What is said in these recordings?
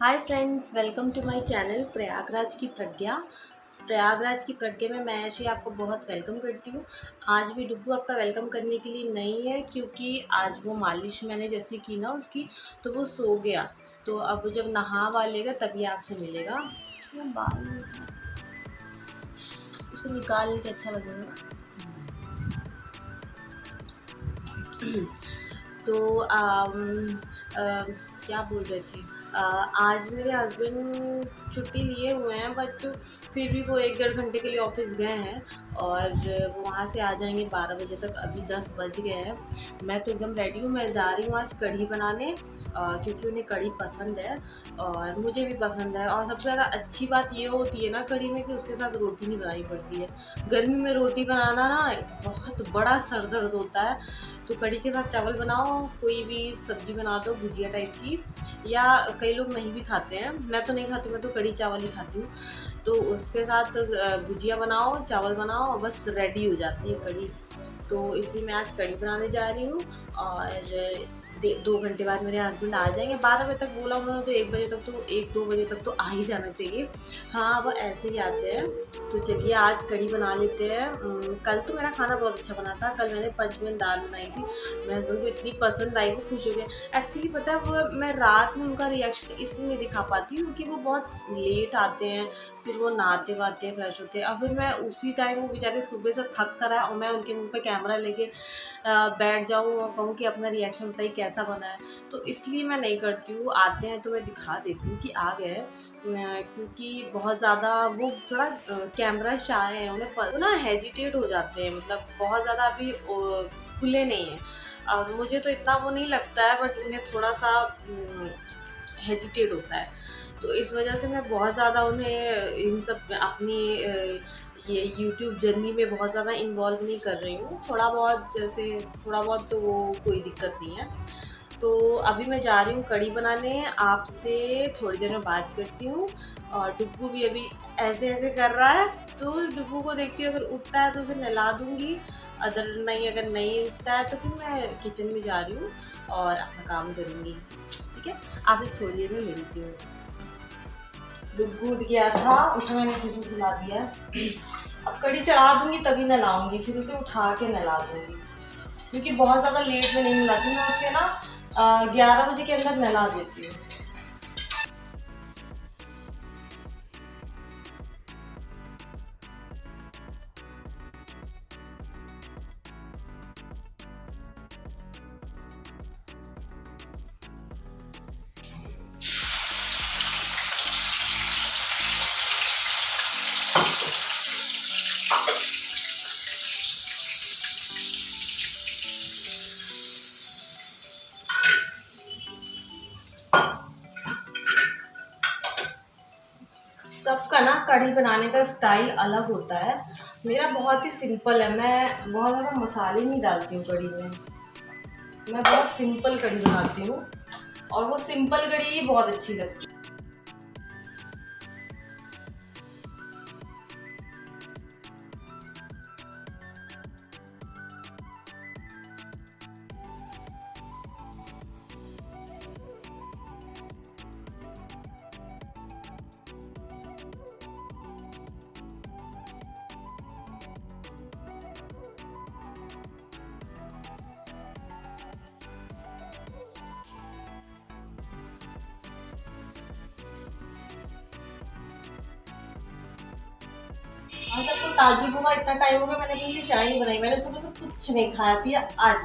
Hi friends, welcome to my channel Prayagraj की प्रज्ञा। प्रयागराज की प्रज्ञा में मैं ऐसे आपको बहुत वेलकम करती हूँ। आज भी डुग्गू आपका वेलकम करने के लिए नहीं है, क्योंकि आज वो मालिश मैंने जैसी की ना उसकी, तो वो सो गया। तो अब वो जब नहा वा लेगा तभी आपसे मिलेगा। मैं बाल इसको निकाल के अच्छा लगेगा। तो क्या बोल रहे थे। आज मेरे हस्बैंड छुट्टी लिए हुए हैं, बट फिर भी वो 1 डेढ़ घंटे के लिए ऑफिस गए हैं और वो वहाँ से आ जाएंगे 12 बजे तक। अभी 10 बज गए हैं। मैं तो एकदम रेडी हूँ। मैं जा रही हूँ आज कढ़ी बनाने, क्योंकि उन्हें कढ़ी पसंद है और मुझे भी पसंद है। और सबसे ज़्यादा अच्छी बात ये होती है ना कढ़ी में, कि उसके साथ रोटी नहीं बनानी पड़ती है। गर्मी में रोटी बनाना ना बहुत बड़ा सर दर्द होता है। तो कढ़ी के साथ चावल बनाओ, कोई भी सब्जी बना दो भुजिया टाइप की, या कई लोग नहीं भी खाते हैं, मैं तो नहीं खाती, मैं तो कढ़ी चावल ही खाती हूँ। तो उसके साथ भुजिया बनाओ, चावल बनाओ, बस रेडी हो जाती है कढ़ी। तो इसलिए मैं आज कढ़ी बनाने जा रही हूँ। और 2 घंटे बाद मेरे हस्बैंड आ जाएंगे। 12 बजे तक बोला उन्होंने, तो 1 बजे तक तो 1-2 बजे तक तो आ ही जाना चाहिए। हाँ, वो ऐसे ही आते हैं। तो चलिए आज कढ़ी बना लेते हैं। कल तो मेरा खाना बहुत अच्छा बना था। कल मैंने पंचमेल दाल बनाई थी। मेरे हस्बैंड को इतनी पसंद आई, वो खुश हो गए। एक्चुअली पता है, वो मैं रात में उनका रिएक्शन इसलिए नहीं दिखा पाती, क्योंकि वो बहुत लेट आते हैं, फिर वो नहाते वाते हैं, फ्रेश होते हैं। अब फिर मैं उसी टाइम, वो बेचारे सुबह से थक कर आए और मैं उनके मुंह पे कैमरा लेके बैठ जाऊँ और कहूँ कि अपना रिएक्शन बताइए कैसा बना है। तो इसलिए मैं नहीं करती हूँ। आते हैं तो मैं दिखा देती हूँ कि आ गए हैं, क्योंकि बहुत ज़्यादा वो थोड़ा कैमरा शाय है। उन्हें वो ना हेजिटेट हो जाते हैं, मतलब बहुत ज़्यादा अभी खुले नहीं हैं। मुझे तो इतना वो नहीं लगता है, बट उन्हें थोड़ा सा हेजिटेट होता है। तो इस वजह से मैं बहुत ज़्यादा उन्हें इन सब अपनी ये यूट्यूब जर्नी में बहुत ज़्यादा इन्वॉल्व नहीं कर रही हूँ। थोड़ा बहुत, जैसे थोड़ा बहुत, तो वो कोई दिक्कत नहीं है। तो अभी मैं जा रही हूँ कढ़ी बनाने, आपसे थोड़ी देर में बात करती हूँ। और डुग्गू भी अभी ऐसे ऐसे कर रहा है, तो डुग्गू को देखती हूँ, अगर उठता है तो उसे नहला दूँगी। अगर नहीं उठता है तो फिर मैं किचन में जा रही हूँ और अपना काम करूँगी। ठीक है, आपसे थोड़ी देर में मिलती हूँ। डुग्गू उठ गया था, उसे मैंने किसी सुला दिया। अब कढ़ी चढ़ा दूँगी तभी नहलाऊँगी, फिर उसे उठा के नहला दूँगी, क्योंकि बहुत ज़्यादा लेट में नहीं नहलाती मैं उसे ना। 11 बजे के अंदर नहला देती हूँ। सबका ना कढ़ी बनाने का स्टाइल अलग होता है। मेरा बहुत ही सिंपल है। मैं बहुत ज़्यादा मसाले नहीं डालती हूँ कढ़ी में। मैं बहुत सिंपल कढ़ी बनाती हूँ, और वो सिंपल कढ़ी ही बहुत अच्छी लगती है। हाँ, सबको ताज्जुब होगा, इतना टाइम हो गया मैंने अपने लिए चाय नहीं बनाई। मैंने सुबह से कुछ नहीं खाया पिया आज।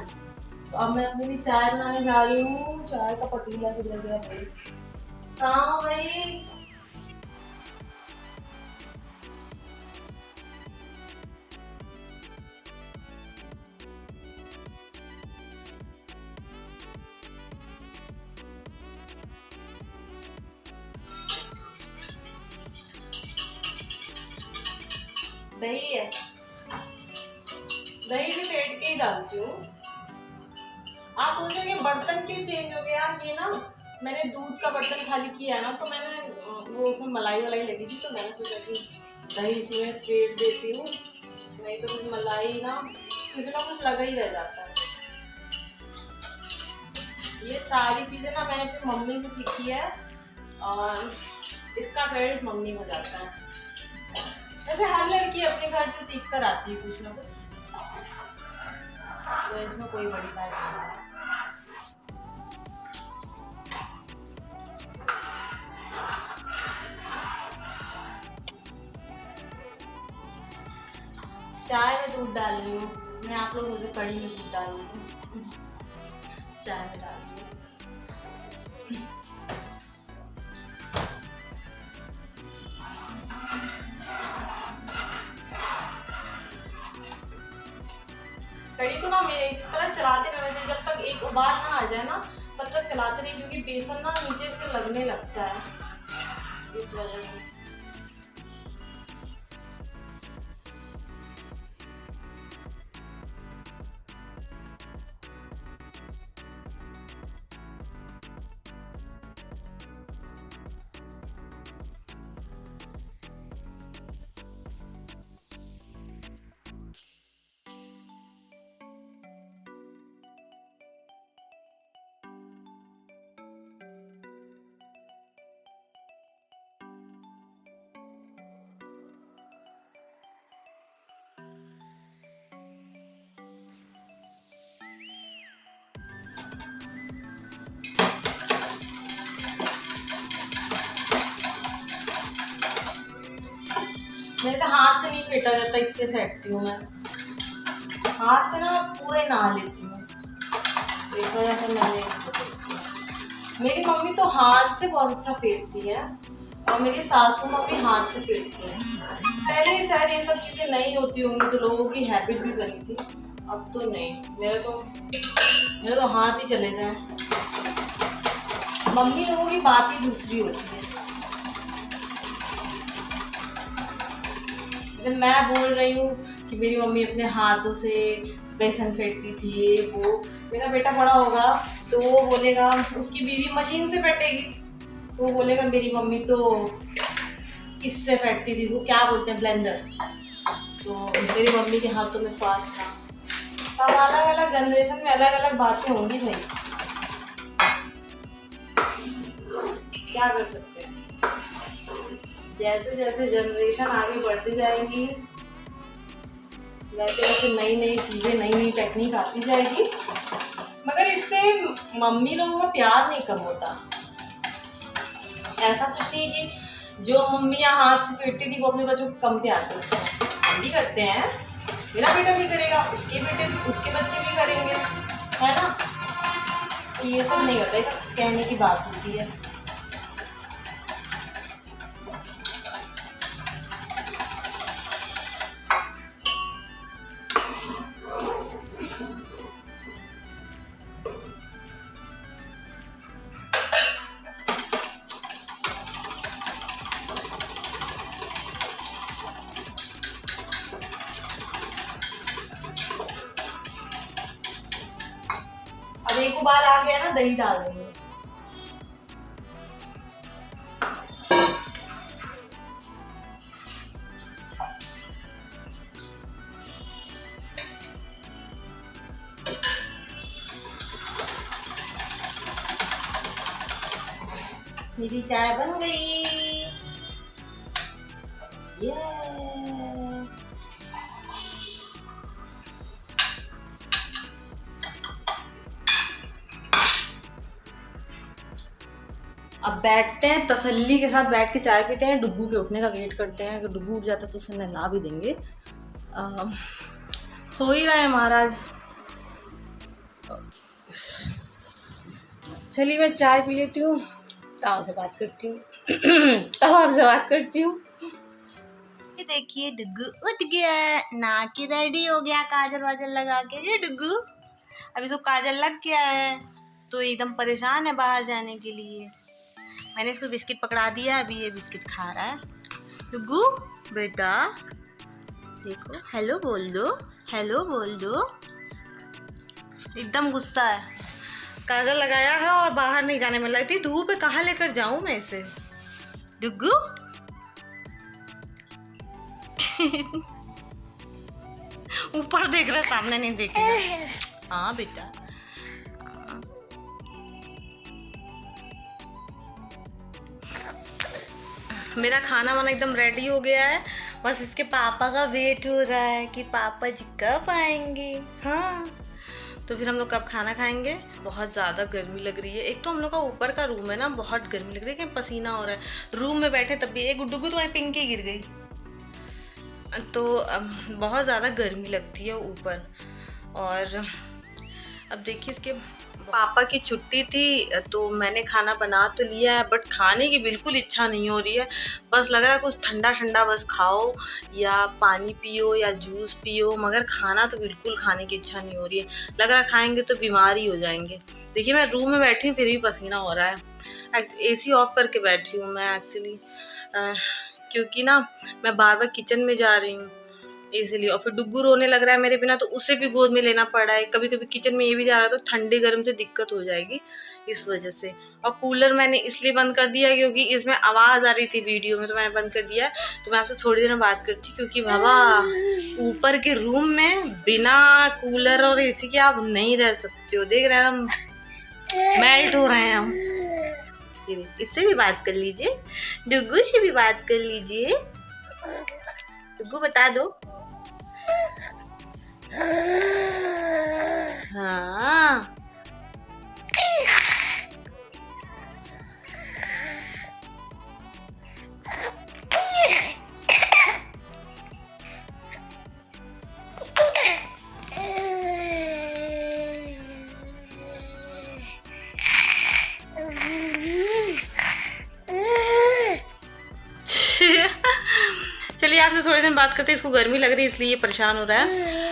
तो अब मैं अपने लिए चाय बनाने जा रही हूँ। चाय का पतीला किधर गया भाई? कहाँ हो भाई? दही है, दही भी फेंट के ही डालती हूँ। आप सोच रहे हो कि बर्तन क्यों चेंज हो गया? ये ना, मैंने दूध का बर्तन खाली किया ना, तो मैंने वो उसमें मलाई वलाई लगी थी, तो मैंने सोचा कि दही इसमें फेंट देती हूँ। नहीं तो कुछ मलाई ना कुछ लगा ही रह जाता है। ये सारी चीज़ें ना मैंने अपनी मम्मी से सीखी है। और इसका क्रेडिट मम्मी को जाता है। वैसे हर लड़की अपने घर से सीख कर आती है कुछ ना कुछ, तो इसमें कोई बड़ी बात नहीं है। चाय में दूध डाल रही हूँ मैं, आप लोग मुझे कढ़ी में दूध डाल रही हूँ, चाय में डाल रही हूँ। कढ़ी को ना मैं इस तरह चलाते रहना चाहिए, जब तक एक उबाल ना आ जाए ना तब तक चलाते रहिए, क्योंकि बेसन ना नीचे से लगने लगता है, इस वजह से। मेरे तो हाथ से नहीं फेंटा जाता, इससे फेंटती हूँ मैं। हाथ से ना मैं पूरा ही नहा लेती हूँ, तो इस वजह से मैंने इससे फेंटती हूँ। मेरी मम्मी तो हाथ से बहुत अच्छा फेंटती है, और मेरी सासू माँ भी हाथ से फेंटती है। पहले शायद ये सब चीज़ें नहीं होती होंगी तो लोगों की हैबिट भी बनी थी, अब तो नहीं। मेरे तो हाथ ही चले जाएं। मम्मी लोगों की बात ही दूसरी होती है। मैं बोल रही हूँ कि मेरी मम्मी अपने हाथों से बेसन फेंटती थी, वो मेरा बेटा बड़ा होगा तो वो बोलेगा, उसकी बीवी मशीन से फेंटेगी तो वो बोलेगा मेरी मम्मी तो इससे फेंटती थी, इसको क्या बोलते हैं, ब्लेंडर। तो मेरी मम्मी के हाथों में स्वाद था। सब अलग अलग जनरेशन में अलग अलग बातें होंगी भाई, क्या कर सकते हैं। जैसे जैसे जनरेशन आगे बढ़ती जाएगी वैसे वैसे नई नई चीज़ें, नई नई टेक्निक आती जाएगी, मगर इससे मम्मी लोगों का प्यार नहीं कम होता। ऐसा कुछ नहीं कि जो मम्मियाँ हाथ से फेंटती थी वो अपने बच्चों को कम प्यार करते हैं, हम भी करते हैं, मेरा बेटा भी करेगा, उसके बेटे भी, उसके बच्चे भी करेंगे, है ना। तो ये सब नहीं होता, कहने की बात होती है। अब एक उबाल आ गया ना, दही डाल देंगे। मेरी चाय बन गई, ये अब बैठते हैं, तसल्ली के साथ बैठ के चाय पीते हैं, डुग्गू के उठने का वेट करते हैं। अगर डुग्गू उठ जाता तो उसे नहला भी देंगे। सो ही रहे हैं महाराज। चलिए मैं चाय पी लेती हूँ, ताऊ से बात करती हूँ ताऊ आपसे बात करती हूँ। ये देखिए डुग्गू उठ गया, नहा के रेडी हो गया काजल वाजल लगा के। ये डुग्गू अभी तो काजल लग गया है तो एकदम परेशान है बाहर जाने के लिए। मैंने इसको बिस्किट पकड़ा दिया, अभी ये बिस्किट खा रहा है। डुग्गू बेटा देखो, हेलो बोल दो, हेलो बोल दो। एकदम गुस्सा है, काजल लगाया है और बाहर नहीं जाने में लगती। धूप पे कहाँ लेकर जाऊं मैं इसे। डुग्गू ऊपर देख रहा, सामने नहीं देखेगा। हाँ बेटा, मेरा खाना वाना एकदम रेडी हो गया है, बस इसके पापा का वेट हो रहा है कि पापा जी कब आएंगे। हाँ, तो फिर हम लोग कब खाना खाएंगे। बहुत ज़्यादा गर्मी लग रही है। एक तो हम लोग का ऊपर का रूम है ना, बहुत गर्मी लग रही है कि पसीना हो रहा है। रूम में बैठे तब भी एक गुड्डू तुम्हारी पिंकी गिर गई, तो बहुत ज़्यादा गर्मी लगती है ऊपर। और अब देखिए इसके पापा की छुट्टी थी तो मैंने खाना बना तो लिया है, बट खाने की बिल्कुल इच्छा नहीं हो रही है। बस लग रहा है कुछ ठंडा ठंडा बस खाओ या पानी पियो या जूस पियो, मगर खाना तो बिल्कुल खाने की इच्छा नहीं हो रही है। लग रहा है खाएंगे तो बीमार ही हो जाएंगे। देखिए मैं रूम में बैठी हूँ फिर भी पसीना हो रहा है। एसी ऑफ करके बैठी हूँ मैं एक्चुअली, क्योंकि ना मैं बार बार किचन में जा रही हूँ इसलिए। और फिर डुग्गू रोने लग रहा है मेरे बिना, तो उसे भी गोद में लेना पड़ा है। कभी कभी किचन में ये भी जा रहा है तो ठंडी गर्म से दिक्कत हो जाएगी इस वजह से। और कूलर मैंने इसलिए बंद कर दिया क्योंकि इसमें आवाज़ आ रही थी वीडियो में, तो मैंने बंद कर दिया। तो मैं आपसे थोड़ी देर में बात करती हूँ, क्योंकि बाबा ऊपर के रूम में बिना कूलर और एसी के आप नहीं रह सकते हो। देख रहे हैं हम मेल्ट हो रहे हैं हम। इससे भी बात कर लीजिए, डुग्गू से भी बात कर लीजिए। डुग्गू बता दो। हाँ, चलिए आपसे थोड़ी देर बात करते हैं। इसको गर्मी लग रही है इसलिए ये परेशान हो रहा है।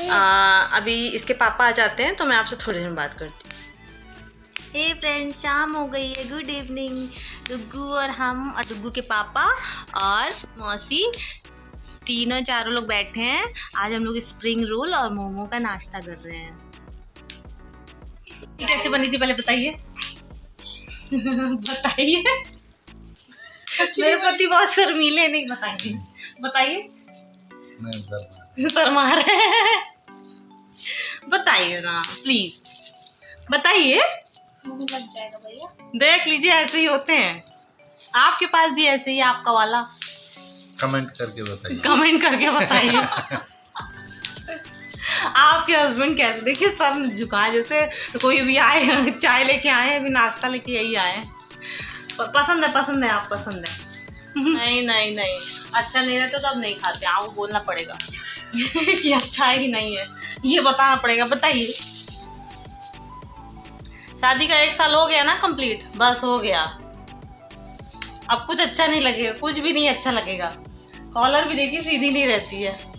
अभी इसके पापा आ जाते हैं तो मैं आपसे थोड़ी देर बात करती हूँ। हे फ्रेंड, शाम हो गई है, गुड इवनिंग। डुग्गू और हम और डुग्गू के पापा और मौसी तीनों चारों लोग बैठे हैं। आज हम लोग स्प्रिंग रोल और मोमो का नाश्ता कर रहे हैं। कैसे बनी थी पहले बताइए। बताइए, मेरे पति बहुत शर्मीले, नहीं बताइए। बताइए, शर्मा रहे हैं। बताइए ना प्लीज, बताइए। लग जाएगा भैया। देख लीजिए ऐसे ही होते हैं, आपके पास भी ऐसे ही आपका वाला। कमेंट करके बताइए, कमेंट करके बताइए। आपके हस्बैंड कैसे, देखिए सब झुका जैसे कोई भी आए चाय लेके आए, अभी नाश्ता लेके यही आए। पसंद है, पसंद है, आप पसंद है। नहीं नहीं नहीं, अच्छा नहीं रहता तो अब नहीं खाते। आपको बोलना पड़ेगा कि अच्छा है कि नहीं है, ये बताना पड़ेगा। बताइए, शादी का 1 साल हो गया ना कंप्लीट, बस हो गया। अब कुछ अच्छा नहीं लगेगा, कुछ भी नहीं अच्छा लगेगा। कॉलर भी देखिए सीधी नहीं रहती है।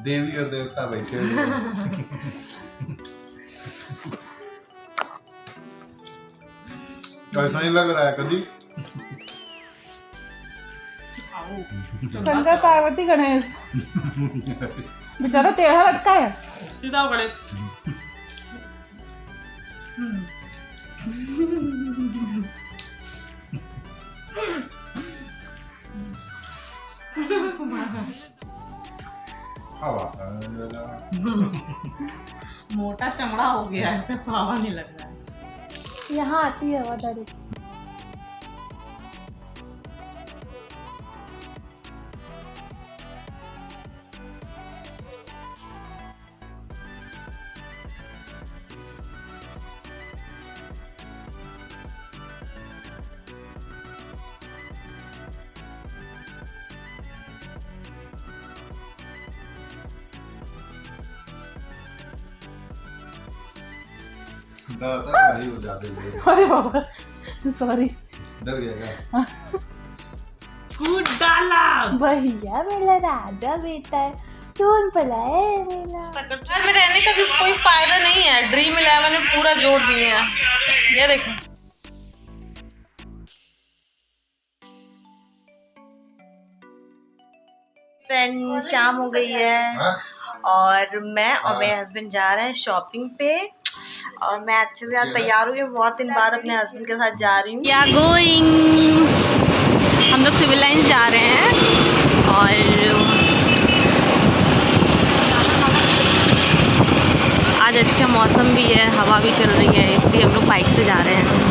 देवी और देवता बैठे हुए ऐसा ही लग रहा है कभी। शंकर पार्वती गणेश बेचारा टेढ़ा लटका है। सीधा खड़े। मोटा चमड़ा हो गया, ऐसे हवा नहीं लग रहा है। यहाँ आती है हवा डायरेक्ट। वही हो जाते हैं। अरे बाबा सॉरी, डर गया क्या? कूद डाला भैया मेरा राजा बेटा है, चोन पला है मेरा। घर में रहने का भी कोई फायदा नहीं है, ड्रीम 11 ने पूरा जोड़ दिए हैं। ये देखो फ्रेंड, शाम हो गई है हाँ? और मैं और मेरे हस्बैंड जा रहे हैं शॉपिंग पे, और मैं अच्छे से आज तैयार हुई, बहुत दिन बाद अपने हस्बैंड के साथ जा रही हूँ। या गोइंग, हम लोग सिविल लाइन जा रहे हैं और आज अच्छा मौसम भी है, हवा भी चल रही है, इसलिए हम लोग बाइक से जा रहे हैं।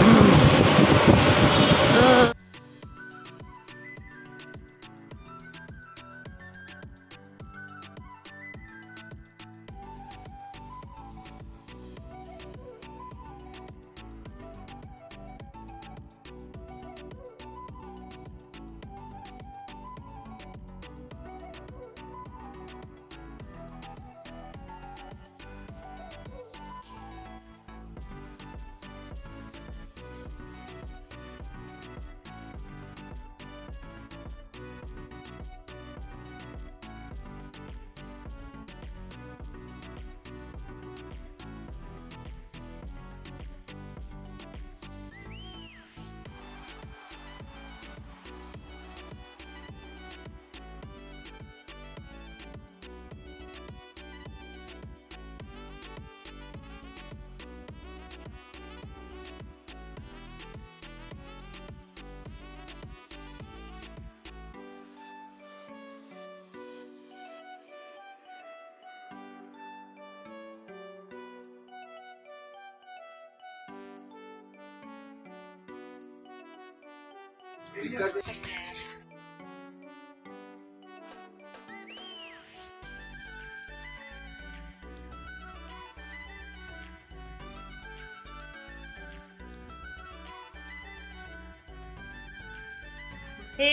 हे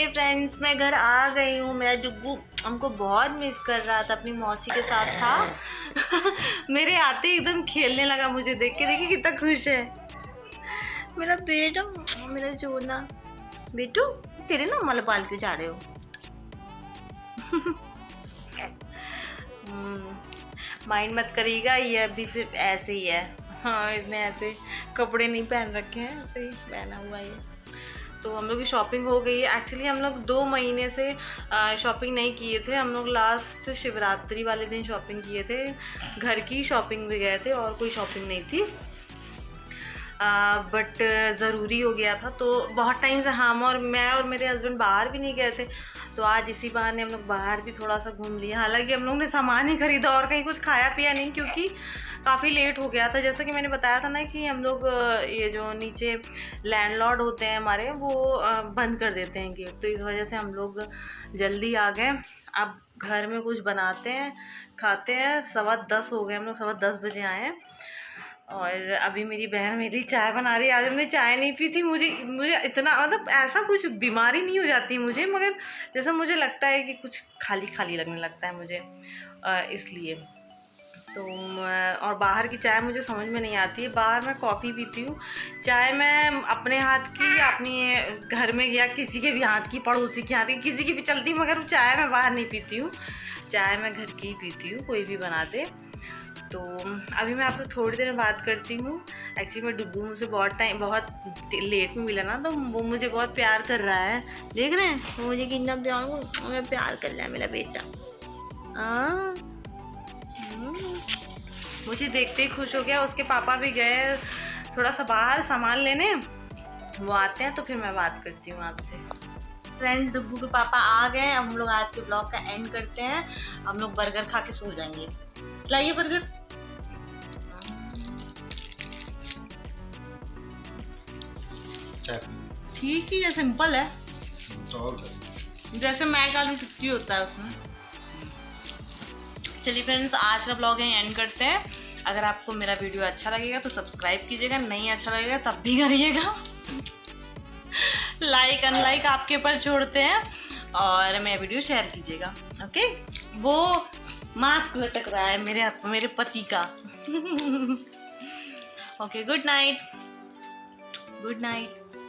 फ्रेंड्स, मैं घर आ गई हूँ। मेरा डुग्गू हमको बहुत मिस कर रहा था, अपनी मौसी के साथ था। मेरे आते ही एकदम खेलने लगा, मुझे देख के। देखिए कितना खुश है मेरा बेटा, मेरा जोना। बेटू तेरे ना मल पाल क्यों जा रहे हो? माइंड मत करिएगा, ये अभी सिर्फ ऐसे ही है। हाँ, इसने ऐसे कपड़े नहीं पहन रखे हैं, ऐसे ही पहना हुआ है। तो हम लोग की शॉपिंग हो गई है। एक्चुअली हम लोग 2 महीने से शॉपिंग नहीं किए थे। हम लोग लास्ट शिवरात्रि वाले दिन शॉपिंग किए थे, घर की शॉपिंग भी गए थे, और कोई शॉपिंग नहीं थी। बट ज़रूरी हो गया था, तो बहुत टाइम से हम और मैं और मेरे हस्बैंड बाहर भी नहीं गए थे। तो आज इसी बहाने हम लोग बाहर भी थोड़ा सा घूम लिए। हालांकि हम लोग ने सामान ही खरीदा और कहीं कुछ खाया पिया नहीं, क्योंकि काफ़ी लेट हो गया था। जैसा कि मैंने बताया था ना कि हम लोग ये जो नीचे लैंडलॉर्ड होते हैं हमारे, वो बंद कर देते हैं गेट, तो इस वजह से हम लोग जल्दी आ गए। अब घर में कुछ बनाते हैं, खाते हैं। 10:15 हो गए, हम लोग 10:15 बजे आए हैं। और अभी मेरी बहन मेरी चाय बना रही है। आज हमने चाय नहीं पी थी। मुझे इतना, मतलब ऐसा कुछ बीमारी नहीं हो जाती मुझे, मगर जैसा मुझे लगता है कि कुछ खाली खाली लगने लगता है मुझे, इसलिए। तो और बाहर की चाय मुझे समझ में नहीं आती है। बाहर मैं कॉफ़ी पीती हूँ, चाय मैं अपने हाथ की, अपनी घर में या किसी के भी हाथ की, पड़ोसी के हाथ की, किसी की भी चलती, मगर चाय मैं बाहर नहीं पीती हूँ। चाय मैं घर की ही पीती हूँ, कोई भी बना दे। तो अभी मैं आपसे थोड़ी देर में बात करती हूँ। एक्चुअली मैं डुग्गू मुझसे बहुत लेट में मिला ना, तो वो मुझे बहुत प्यार कर रहा है। देख रहे हैं वो मुझे कितना प्यार कर रहा है मेरा बेटा। मुझे देखते ही खुश हो गया। उसके पापा भी गए थोड़ा सा बाहर सामान लेने, वो आते हैं तो फिर मैं बात करती हूँ आपसे। फ्रेंड्स, डुग्गू के पापा आ गए। हम लोग आज के ब्लॉग का एंड करते हैं। हम लोग बर्गर खा के सो जाएंगे। लाइए बर्गर। ठीक ही है, सिंपल है, जैसे मैक आलू टिक्की होता है उसमें। चलिए फ्रेंड्स, आज का ब्लॉग यहीं एंड करते हैं। अगर आपको मेरा वीडियो अच्छा लगेगा तो सब्सक्राइब कीजिएगा, नहीं अच्छा लगेगा तब भी करिएगा। लाइक अनलाइक आपके ऊपर छोड़ते हैं, और मेरा वीडियो शेयर कीजिएगा। ओके, वो मास्क लटक रहा है मेरे पति का। Okay good night, good night.